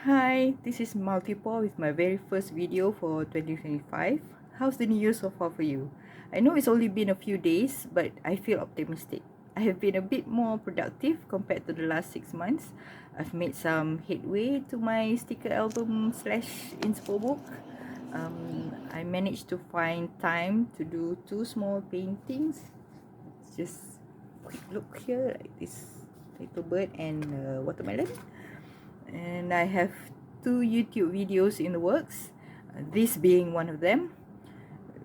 Hi, this is Multiple with my very first video for 2025. How's the new year so far for you? I know it's only been a few days, but I feel optimistic. I have been a bit more productive compared to the last 6 months. I've made some headway to my sticker album slash inspo book. I managed to find time to do two small paintings. Just quick look here, like this little bird and watermelon. And I have two YouTube videos in the works, this being one of them.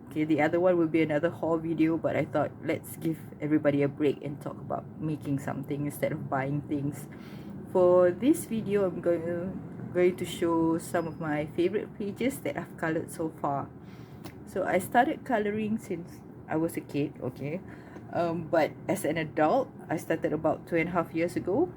Okay, the other one will be another haul video, but I thought let's give everybody a break and talk about making something instead of buying things. For this video, I'm going to show some of my favorite pages that I've colored so far. So I started coloring since I was a kid, okay, but as an adult, I started about 2.5 years ago.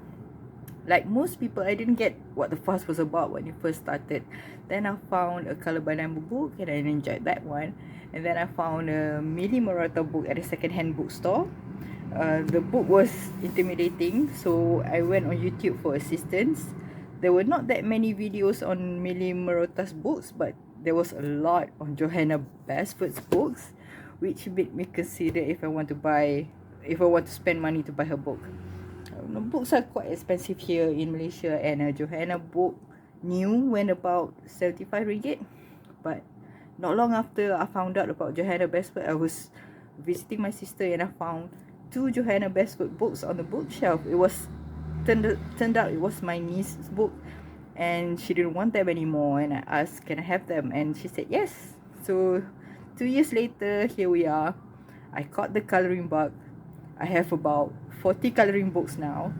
Like most people, I didn't get what the fuss was about when it first started. Then I found a Color by Number book and I enjoyed that one. And then I found a Millie Marotta book at a second-hand bookstore. The book was intimidating, so I went on YouTube for assistance. There were not that many videos on Millie Marotta's books, but there was a lot on Johanna Basford's books, which made me consider if I want to spend money to buy her book. Books are quite expensive here in Malaysia, and a Johanna book new went about 75 ringgit. But not long after I found out about Johanna Basford, I was visiting my sister and I found two Johanna Basford books on the bookshelf. It was turned out it was my niece's book, and she didn't want them anymore, and I asked, can I have them? And she said yes. So 2 years later, here we are. I caught the coloring bug. I have about 40 coloring books now,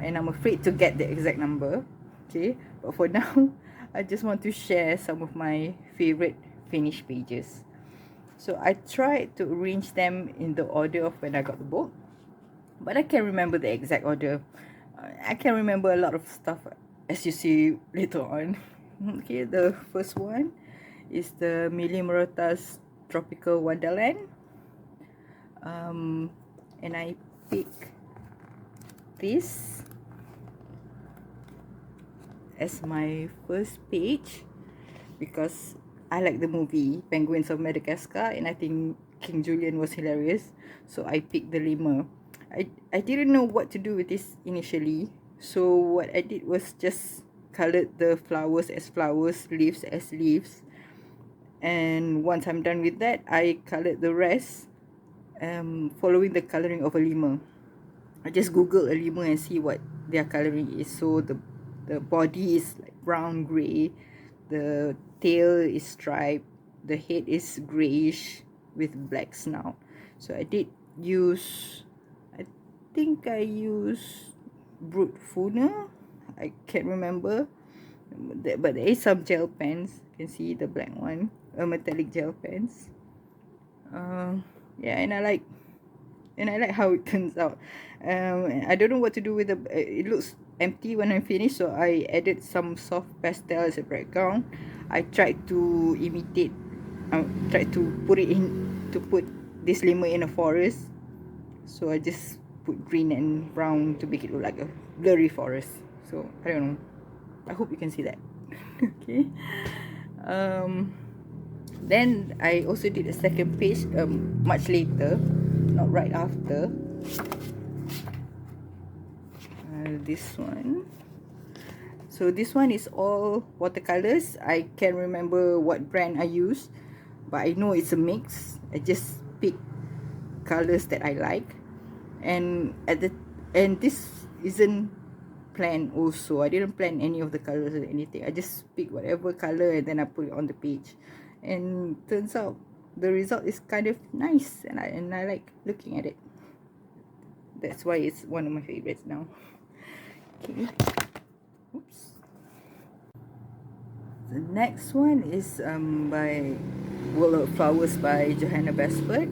and I'm afraid to get the exact number. Okay, but for now, I just want to share some of my favorite finished pages. So I tried to arrange them in the order of when I got the book, but I can't remember the exact order. I can remember a lot of stuff, as you see later on. Okay, the first one is the Millie Marotta's Tropical Wonderland. And I pick this as my first page because I like the movie Penguins of Madagascar, and I think King Julian was hilarious, so I picked the lemur. I didn't know what to do with this initially, so what I did was just colored the flowers as flowers, leaves as leaves, and once I'm done with that, I colored the rest following the coloring of a lemur. I just googled a lemur and see what their coloring is. So the body is like brown grey, the tail is striped, the head is greyish with black snout. So I think I used Brute Funa. I can't remember, but there is some gel pens. You can see the black one, metallic gel pens. Yeah, and I like how it turns out. I don't know what to do with the it looks empty when I'm finished, so I added some soft pastel as a background. I tried to imitate tried to put this lemur in a forest, so I just put green and brown to make it look like a blurry forest. So I don't know, I hope you can see that. Okay. Then I also did a second page much later, not right after. This one. So this one is all watercolors. I can't remember what brand I used, but I know it's a mix. I just pick colors that I like, and this isn't planned also. I didn't plan any of the colors or anything. I just pick whatever color and then I put it on the page, and turns out the result is kind of nice, and I like looking at it. That's why it's one of my favorites now. Okay. Oops. The next one is by World of Flowers by Johanna Basford,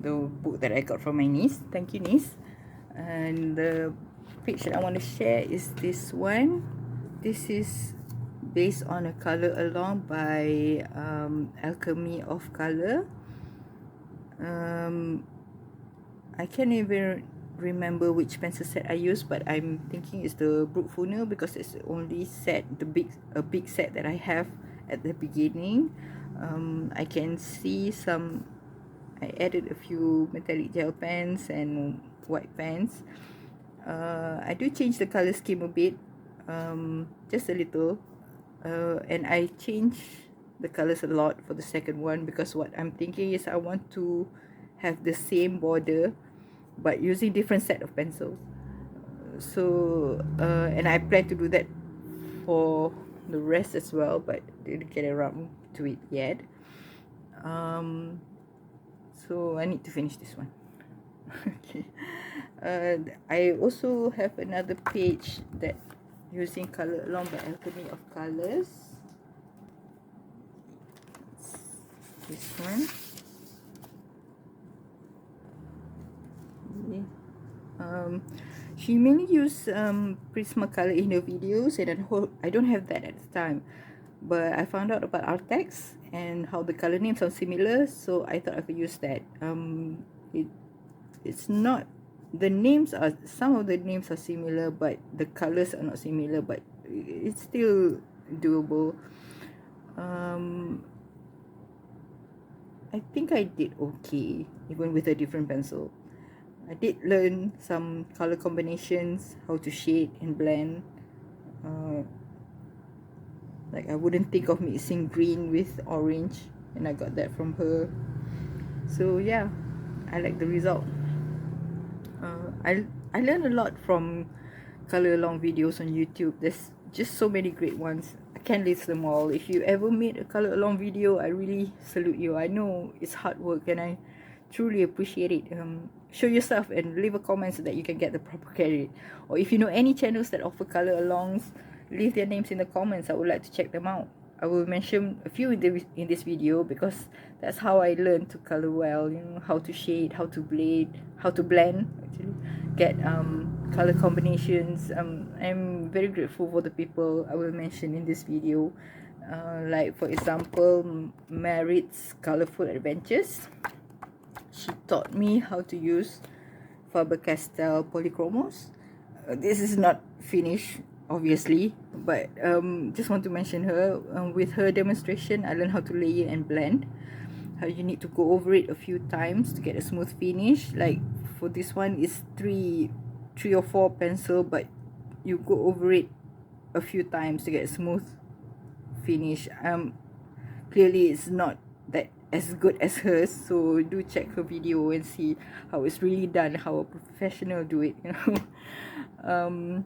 the book that I got from my niece. Thank you, niece. And the page that I want to share is this one. This is based on a color along by Alchemy of Color. I can't even remember which pencil set I use, but I'm thinking it's the Brookfuner because it's the only set, a big set that I have at the beginning. I can see some, I added a few metallic gel pens and white pens. I do change the color scheme a bit, just a little, and I change the colors a lot for the second one because what I'm thinking is I want to have the same border but using different set of pencils. So and I plan to do that for the rest as well, but didn't get around to it yet. So I need to finish this one. Okay. I also have another page that using Color Along by Alchemy of Colors. This one. Okay. She mainly used Prismacolor in her videos, and I don't have that at the time. But I found out about Artex and how the color names are similar, so I thought I could use that. It's not, the names are, some of the names are similar, but the colors are not similar, but it's still doable. I think I did okay, even with a different pencil. I did learn some color combinations, how to shade and blend. Like I wouldn't think of mixing green with orange, and I got that from her. So yeah, I like the result. I learned a lot from color along videos on YouTube. There's just so many great ones. I can't list them all. If you ever made a color along video, I really salute you. I know it's hard work and I truly appreciate it. Show yourself and leave a comment so that you can get the proper credit. Or if you know any channels that offer color alongs, leave their names in the comments. I would like to check them out. I will mention a few in this video because that's how I learned to color well. You know, how to shade, how to blend, actually, get color combinations. I'm very grateful for the people I will mention in this video. Like for example, Merit's Colorful Adventures. She taught me how to use Faber-Castell Polychromos. This is not finished, obviously, but just want to mention her. With her demonstration, I learned how to layer and blend. How you need to go over it a few times to get a smooth finish. Like for this one, it's three or four pencil, but you go over it a few times to get a smooth finish. Clearly it's not that as good as hers, so do check her video and see how it's really done, how a professional do it, you know.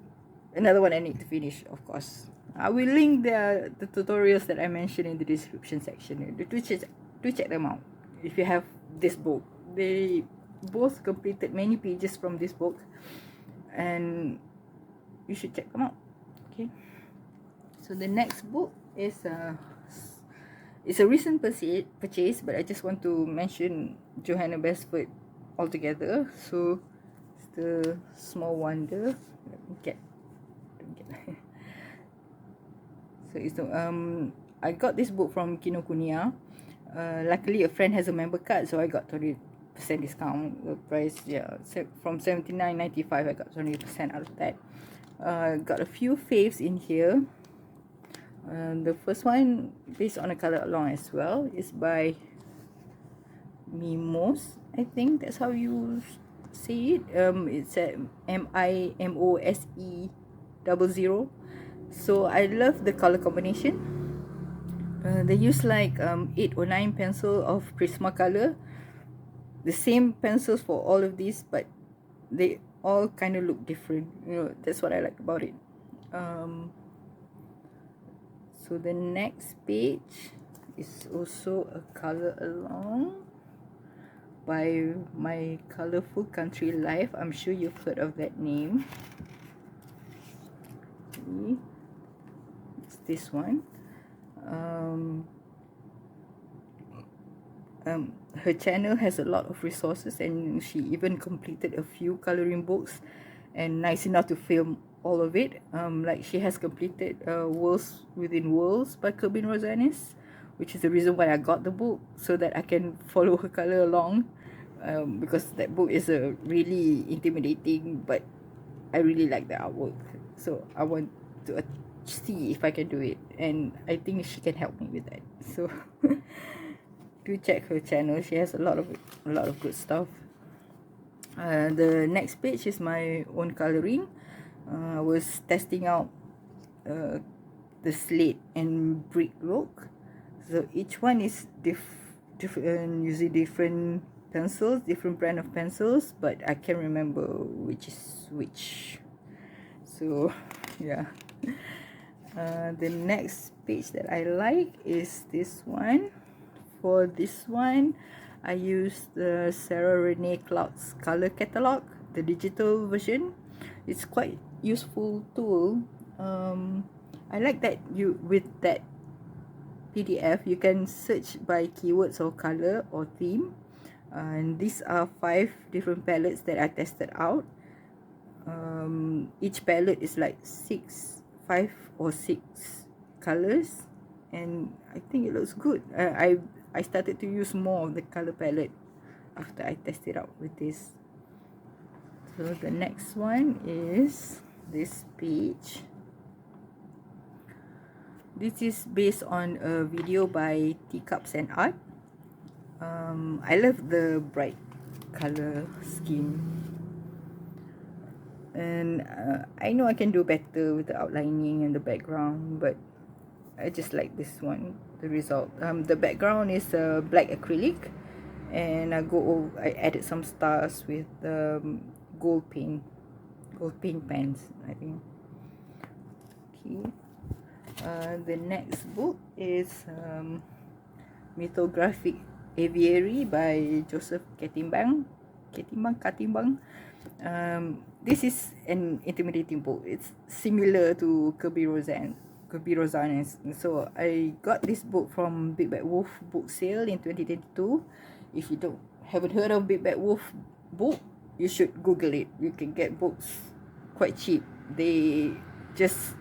Another one I need to finish, of course. I will link the tutorials that I mentioned in the description section. Do check them out if you have this book. They both completed many pages from this book, and you should check them out. Okay, so the next book is it's a recent purchase, but I just want to mention Johanna Basford altogether. So it's the Small Wonder. Let me get so it's the I got this book from Kinokuniya. Luckily a friend has a member card, so I got 20% discount. The price, yeah, from $79.95 I got 20% out of that. Got a few faves in here. The first one, based on a color along as well, is by Mimose. I think that's how you say it. It's at MIMOSE00. So I love the color combination. They use like 8 or 9 pencil of Prismacolor. The same pencils for all of these, but they all kind of look different. You know, that's what I like about it. So the next page is also a color along by My Colorful Country Life. I'm sure you've heard of that name. Okay. It's this one. Her channel has a lot of resources, and she even completed a few coloring books, and nice enough to film all of it. Like she has completed Worlds Within Worlds by Kerbin Rosanes, which is the reason why I got the book, so that I can follow her color along. because that book is really intimidating, but I really like the artwork, so I want to see if I can do it, and I think she can help me with that. So do check her channel. She has a lot of good stuff. The next page is my own coloring. I was testing out the slate and brick look. So each one is different, using different pencils, different brand of pencils, but I can't remember which is which. So yeah. The next page that I like is this one. For this one, I used the Ranae Clark's color catalog, the digital version. It's quite useful tool. I like that with that PDF you can search by keywords or color or theme, and these are 5 different palettes that I tested out. Each palette is like 5 or 6 colors, and I think it looks good. I started to use more of the color palette after I tested out with this. So the next one is this page. This is based on a video by Teacups and Art. I love the bright color scheme, and I know I can do better with the outlining and the background, but I just like this one, the result. The background is black acrylic, and I added some stars with gold paint pens, I think. Okay. The next book is Mythographic Aviary by Catimbang. This is an intimidating book. It's similar to Kirby Rosanes. So I got this book from Big Bad Wolf book sale in 2022. If you haven't heard of Big Bad Wolf book, you should Google it. You can get books quite cheap. They just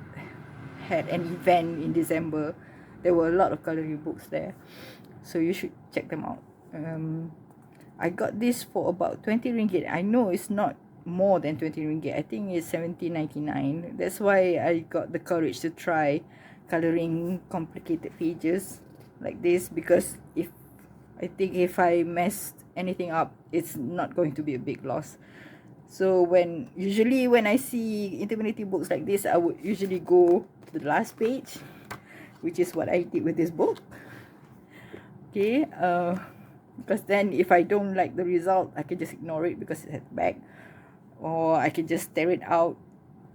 had an event in December. There were a lot of coloring books there, so you should check them out. I got this for about 20 ringgit. I know it's not more than 20 ringgit. I think it's 17.99. That's why I got the courage to try coloring complicated pages like this, because if I messed anything up, it's not going to be a big loss. So usually when I see intimidating books like this, I would usually go to the last page, which is what I did with this book. Okay, because then if I don't like the result, I can just ignore it because it has back, or I can just tear it out,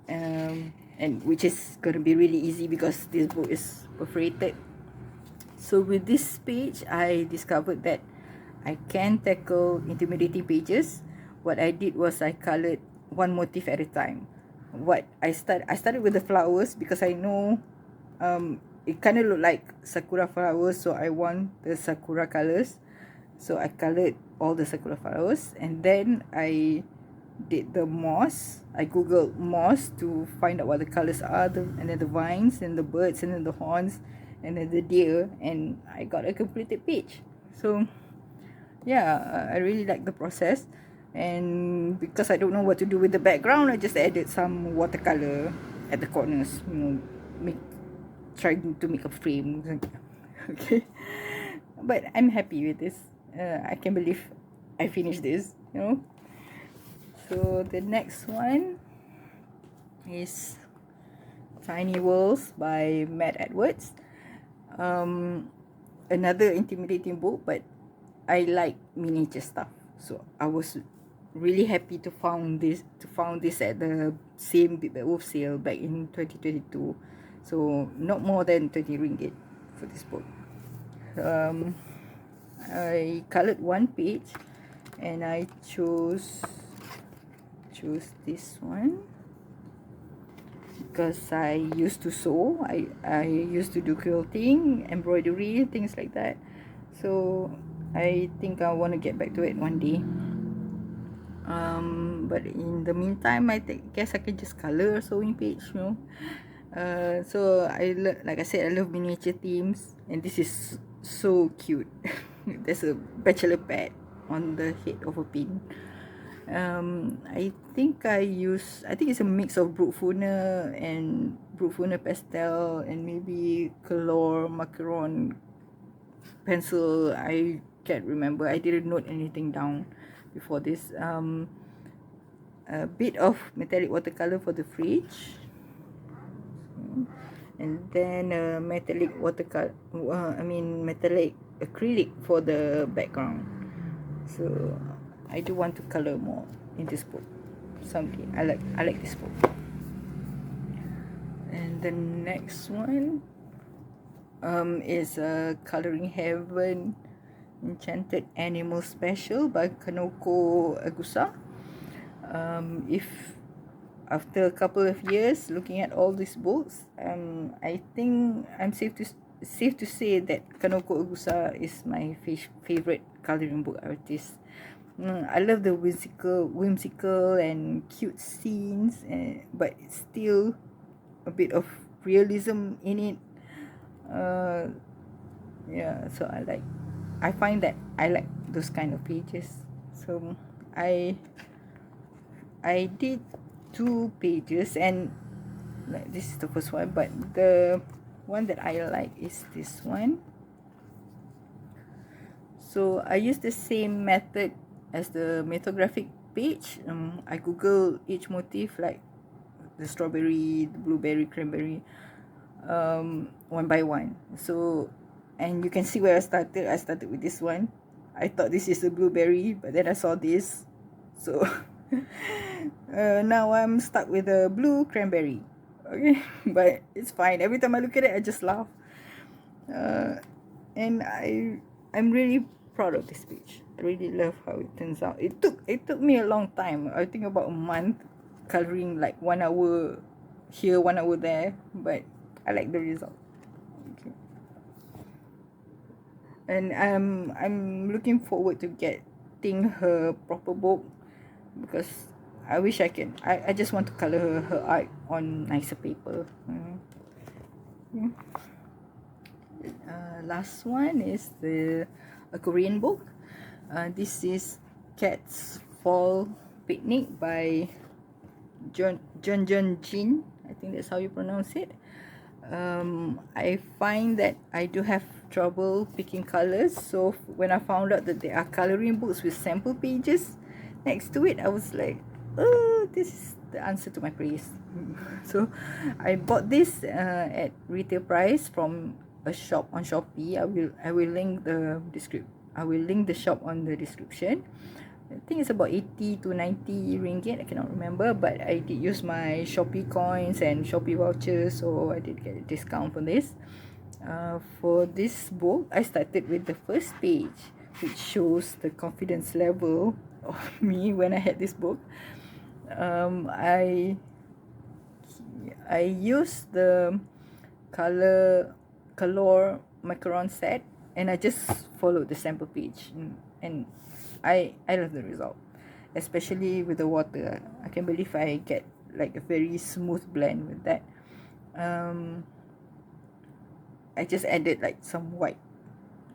and which is going to be really easy because this book is perforated. So with this page, I discovered that I can tackle intimidating pages. What I did was I colored one motif at a time. I started with the flowers because I know it kind of looked like sakura flowers, so I want the sakura colors. So I colored all the sakura flowers, and then I did the moss. I googled moss to find out what the colors are, and then the vines, and the birds, and then the horns, and then the deer, and I got a completed page. So yeah, I really like the process. And because I don't know what to do with the background, I just added some watercolor at the corners, trying to make a frame. Okay, but I'm happy with this. I can't believe I finished this, So the next one is Tiny Worlds by Matt Edwards. Another intimidating book, but I like miniature stuff, so I was really happy to found this at the same Big Bad Wolf sale back in 2022. So not more than 20 ringgit for this book. I colored one page, and I chose this one because I used to sew. I used to do quilting, embroidery, things like that. So I think I want to get back to it one day. But in the meantime, I guess I can just color a sewing page, So like I said, I love miniature themes, and this is so cute. There's a bachelor pad on the head of a pin. I think it's a mix of Brookfuner and Brookfuner pastel and maybe color macaron pencil. I can't remember. I didn't note anything down before this. A bit of metallic watercolor for the fridge, and then metallic watercolor. Metallic acrylic for the background. So I do want to color more in this book someday. I like this book. And the next one is Coloring Heaven Enchanted Animal Special by Kanoko Egusa. If after a couple of years looking at all these books, I think I'm safe to say that Kanoko Egusa is my favorite coloring book artist. I love the whimsical and cute scenes, but it's still a bit of realism in it. So I find that I like those kind of pages. So I did 2 pages, and like, this is the first one, but the one that I like is this one. So I use the same method as the Mythographic page. I Google each motif, like the strawberry, the blueberry, cranberry, one by one. So, and you can see where I started with this one. I thought this is a blueberry, but then I saw this, so now I'm stuck with a blue cranberry. Okay, but it's fine. Every time I look at it, I just laugh. And I'm really proud of this page. I really love how it turns out. It took me a long time. I think about a month, coloring like 1 hour here, 1 hour there, but I like the result. Okay. And I'm looking forward to getting her proper book, because I wish I can. I just want to color her art on nicer paper. Last one is a Korean book. This is Cat's Fall Picnic by Jeon. I think that's how you pronounce it. I find that I do have trouble picking colors, so when I found out that there are coloring books with sample pages next to it, I was like, oh, this is the answer to my prayers. So I bought this at retail price from a shop on Shopee. I will link the shop on the description. I think it's about 80 to 90 ringgit. I cannot remember, but I did use my Shopee coins and Shopee vouchers, so I did get a discount for this. For this book, I started with the first page, which shows the confidence level of me when I had this book. I used the color macaron set, and I just followed the sample page, and I love the result, especially with the water. I can't believe I get like a very smooth blend with that. I just added like some white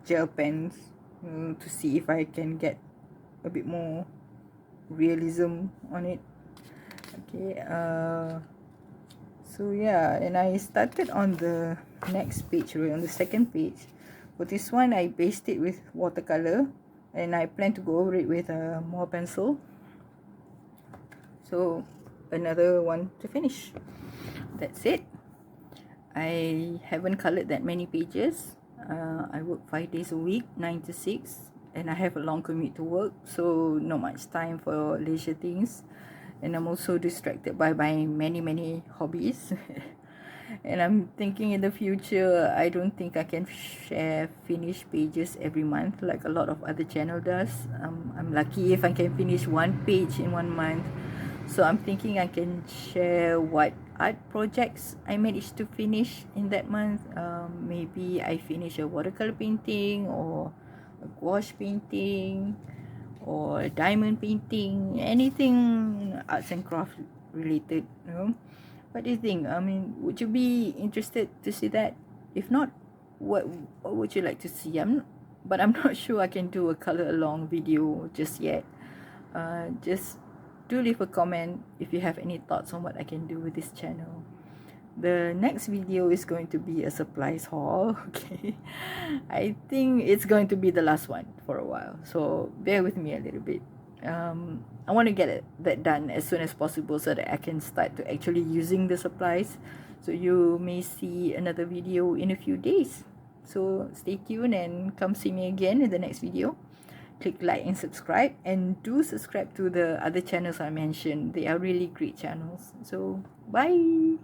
gel pens to see if I can get a bit more realism on it. Okay, so yeah, and I started on the next page, on the second page. For this one, I based it with watercolor, and I plan to go over it with a more pencil. So another one to finish. That's it. I haven't colored that many pages. I work 5 days a week, 9 to 6, and I have a long commute to work, so not much time for leisure things. And I'm also distracted by my many hobbies. And I'm thinking in the future, I don't think I can share finished pages every month like a lot of other channel does. I'm lucky if I can finish 1 page in 1 month. So I'm thinking I can share what art projects I managed to finish in that month. Maybe I finish a watercolor painting, or a gouache painting, or a diamond painting, anything arts and craft related, you know. What do you think? I mean, would you be interested to see that? If not, what would you like to see? but I'm not sure I can do a color along video just yet. Just do leave a comment if you have any thoughts on what I can do with this channel. The next video is going to be a supplies haul. Okay, I think it's going to be the last one for a while, so bear with me a little bit. I want to get that done as soon as possible so that I can start to actually using the supplies. So you may see another video in a few days. So stay tuned and come see me again in the next video. Click like and subscribe, and do subscribe to the other channels I mentioned. They are really great channels. So bye.